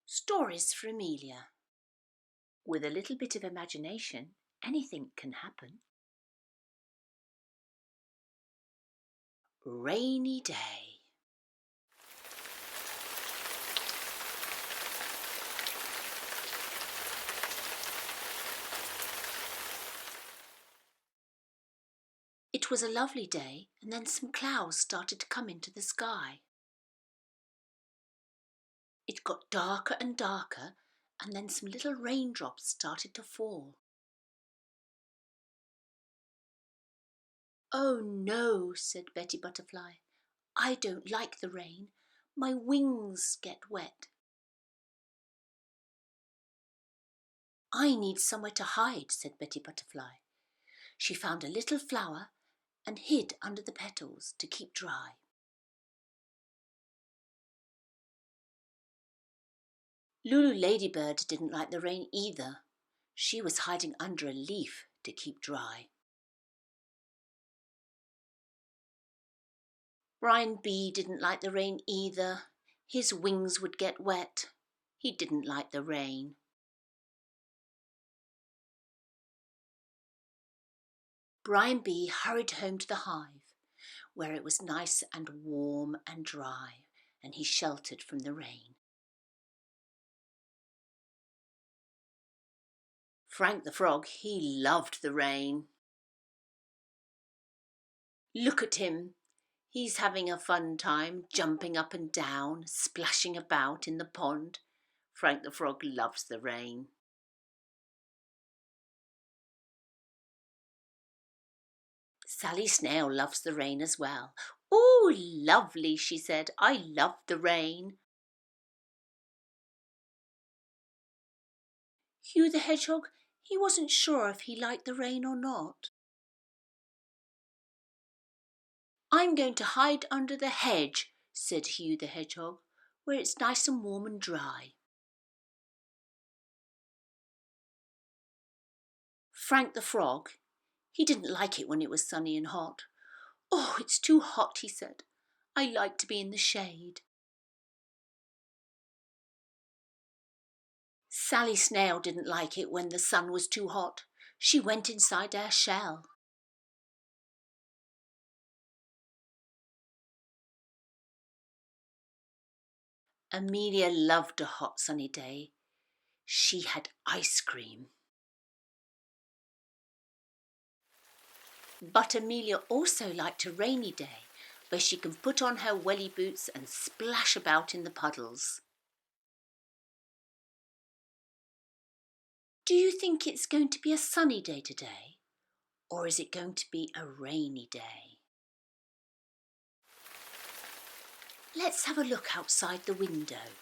Stories for Emilia. With a little bit of imagination, anything can happen. Rainy day. It was a lovely day, and then some clouds started to come into the sky. It got darker and darker, and then some little raindrops started to fall. "Oh no," said Betty Butterfly. "I don't like the rain. My wings get wet." "I need somewhere to hide," said Betty Butterfly. She found a little flower and hid under the petals to keep dry. Lulu Ladybird didn't like the rain either. She was hiding under a leaf to keep dry. Brian Bee didn't like the rain either. His wings would get wet. He didn't like the rain. Brian Bee hurried home to the hive, where it was nice and warm and dry, and he sheltered from the rain. Frank the Frog, he loved the rain. Look at him. He's having a fun time, jumping up and down, splashing about in the pond. Frank the Frog loves the rain. Sally Snail loves the rain as well. "Oh, lovely," she said. "I love the rain." Hugh the Hedgehog, he wasn't sure if he liked the rain or not. "I'm going to hide under the hedge," said Hugh the Hedgehog, "where it's nice and warm and dry." Frank the Frog, he didn't like it when it was sunny and hot. "Oh, it's too hot," he said. "I like to be in the shade." Sally Snail didn't like it when the sun was too hot. She went inside her shell. Emilia loved a hot sunny day. She had ice cream. But Emilia also liked a rainy day, where she can put on her welly boots and splash about in the puddles. Do you think it's going to be a sunny day today? Or is it going to be a rainy day? Let's have a look outside the window.